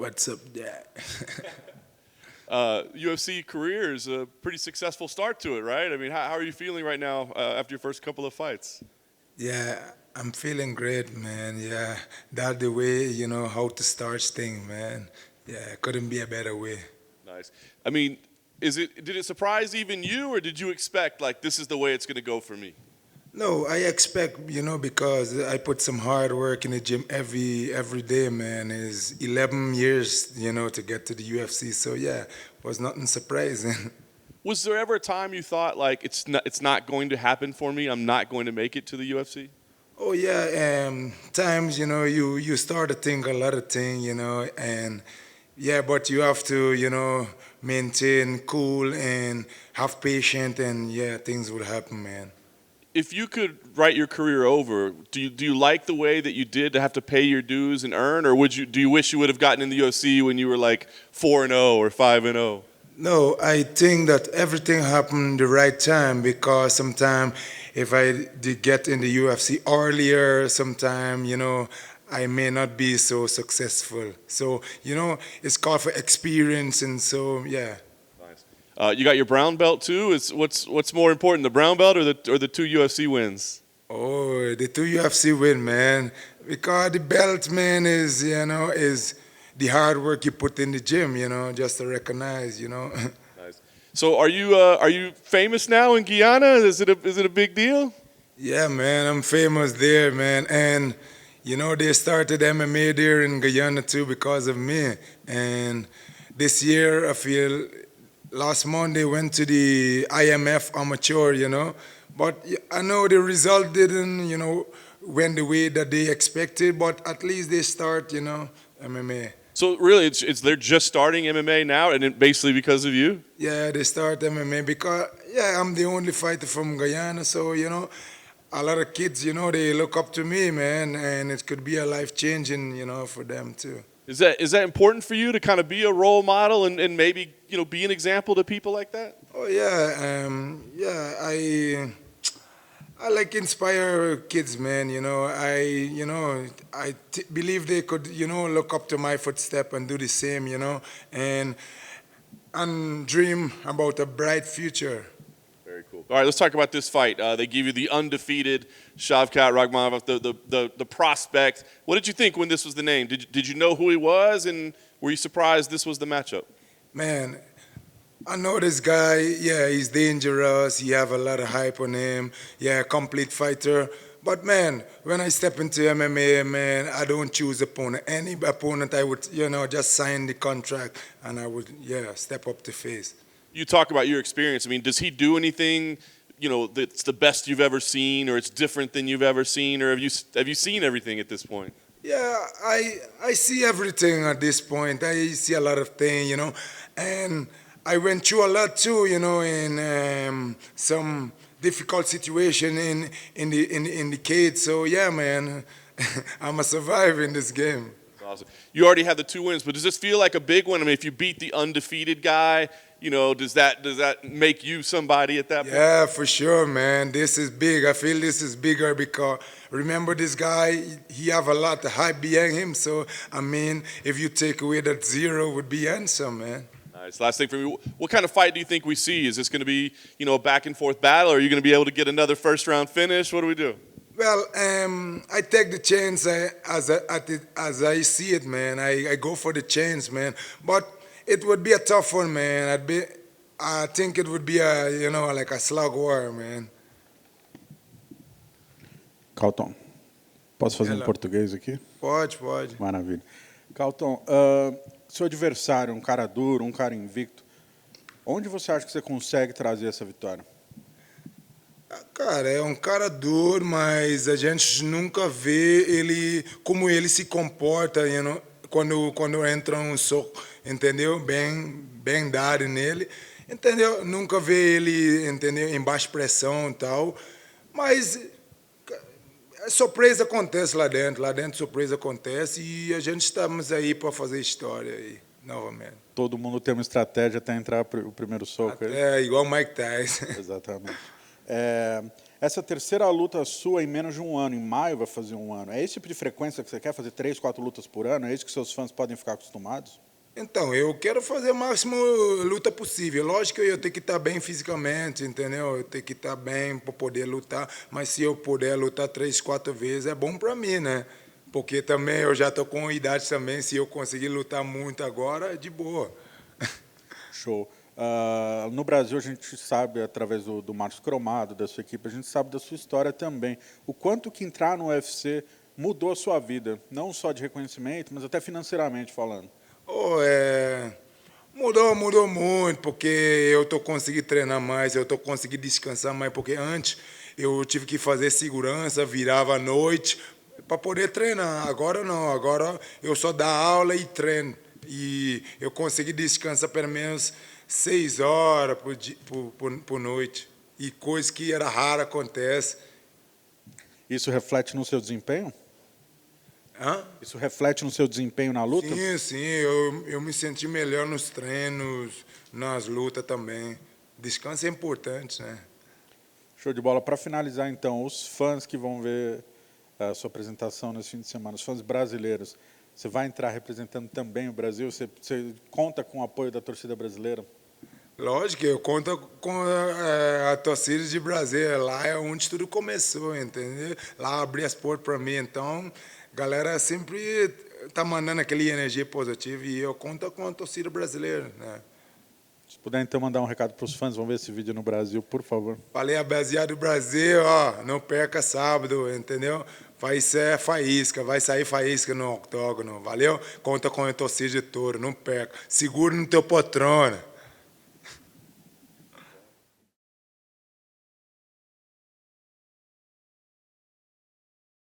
What's up, Dad? UFC career is a pretty successful start to it, right? I mean, how are you feeling right now after your first couple of fights? Yeah, I'm feeling great, man. Yeah, that's the way, how to start things, man. Yeah, couldn't be a better way. Nice. I mean, did it surprise even you, or did you expect like this is the way it's going to go for me? No, I expect, because I put some hard work in the gym every day, man. Is 11 years, to get to the UFC. So yeah, was nothing surprising. Was there ever a time you thought like it's not going to happen for me? I'm not going to make it to the UFC? Oh yeah, times you start to think a lot of things, and yeah, but you have to maintain cool and have patience, and yeah, things will happen, man. If you could write your career over, do you like the way that you did to have to pay your dues and earn, or do you wish you would have gotten in the UFC when you were like 4-0 or 5-0? No, I think that everything happened the right time because sometimes if I did get in the UFC earlier, sometime I may not be so successful. So it's called for experience, and so yeah. Nice. You got your brown belt too. What's more important, the brown belt or the two UFC wins? Oh, the two UFC win, man. Because the belt, man, is the hard work you put in the gym, just to recognize. Nice. So are you famous now in Guyana? Is it a big deal? Yeah, man, I'm famous there, man. And, they started MMA there in Guyana too because of me. And this year, I feel, last Monday went to the IMF amateur, But I know the result didn't, went the way that they expected, but at least they start, MMA. So really, it's they're just starting MMA now, and basically because of you. Yeah, they start MMA because, yeah, I'm the only fighter from Guyana, so, a lot of kids, they look up to me, man, and it could be a life changing, for them too. Is that important for you to kind of be a role model and maybe be an example to people like that? Oh yeah, yeah. I like inspire kids, man. I believe they could, look up to my footstep and do the same, and dream about a bright future. Very cool. All right, let's talk about this fight. They give you the undefeated Shavkat Rakhmonov, the prospect. What did you think when this was the name? Did you know who he was, and were you surprised this was the matchup? Man, I know this guy. Yeah, he's dangerous. He have a lot of hype on him. Yeah, complete fighter. But man, when I step into MMA, man, I don't choose opponent. Any opponent, I would, just sign the contract and I would, yeah, step up to face. You talk about your experience. I mean, does he do anything, that's the best you've ever seen, or it's different than you've ever seen, or have you seen everything at this point? Yeah, I see everything at this point. I see a lot of things, and I went through a lot too, in some difficult situation in the cage. So yeah, man, I'm a survivor in this game. Awesome. You already had the two wins, but does this feel like a big one? I mean, if you beat the undefeated guy, does that make you somebody at that point? Yeah, for sure, man. This is big. I feel this is bigger because remember this guy, he have a lot of hype behind him. So I mean, if you take away that zero, would be handsome, man. Nice. Last thing for me, what kind of fight do you think we see? Is this going to be, a back and forth battle, or are you going to be able to get another first round finish? What do we do? Well, I take the chance as I see it, man. I go for the chance, man. But it would be a tough one, man. I think it would be like a slug war, man. Carlton, posso fazer Hello. em português aqui? Pode. Maravilha. Carlton, seu adversário, um cara duro, um cara invicto, onde você acha que você consegue trazer essa vitória? Cara, é um cara duro, mas a gente nunca vê como ele se comporta, quando entra um soco, entendeu? Bem dado nele, entendeu? Nunca vê ele, entendeu? Em baixa pressão e tal, mas surpresa acontece lá dentro surpresa acontece e a gente estamos aí para fazer história aí, novamente. Todo mundo tem uma estratégia até entrar o primeiro soco. É igual o Mike Tyson. Exatamente. Essa terceira luta sua em menos de um ano, em maio vai fazer um ano, é esse tipo de frequência que você quer, fazer 3, 4 lutas por ano? É isso que seus fãs podem ficar acostumados? Então, eu quero fazer a máxima luta possível. Lógico que eu tenho que estar bem fisicamente, entendeu? Eu tenho que estar bem para poder lutar, mas se eu puder lutar 3, 4 vezes, é bom para mim, né? Porque também eu já estou com idade também, se eu conseguir lutar muito agora, de boa. Show. No Brasil, a gente sabe, através do Marcos Cromado, da sua equipe, a gente sabe da sua história também. O quanto que entrar no UFC mudou a sua vida, não só de reconhecimento, mas até financeiramente falando. Mudou muito, porque eu estou conseguindo treinar mais, eu estou conseguindo descansar mais, porque antes eu tive que fazer segurança, virava à noite para poder treinar. Agora não, agora eu só dou aula e treino. E eu consegui descansar pelo menos 6 horas por noite. E coisa que era rara acontece. Isso reflete no seu desempenho? Hã? Isso reflete no seu desempenho na luta? Sim, eu me senti melhor nos treinos, nas lutas também. Descanso é importante, né? Show de bola. Para finalizar, então, os fãs que vão ver a sua apresentação nesse fim de semana, os fãs brasileiros, você vai entrar representando também o Brasil? Você conta com o apoio da torcida brasileira? Lógico, eu conto com a torcida de Brasília. Lá é onde tudo começou, entendeu? Lá abri as portas para mim, então a galera sempre está mandando aquela energia positiva e eu conto com a torcida brasileira, né? Se puder, então, mandar um recado para os fãs, vão ver esse vídeo no Brasil, por favor. Falei, rapaziada do Brasil, ó, não perca sábado, entendeu? Vai ser faísca, vai sair faísca no octógono, valeu? Conta com a torcida de touro, não perca. Segura no teu poltrona.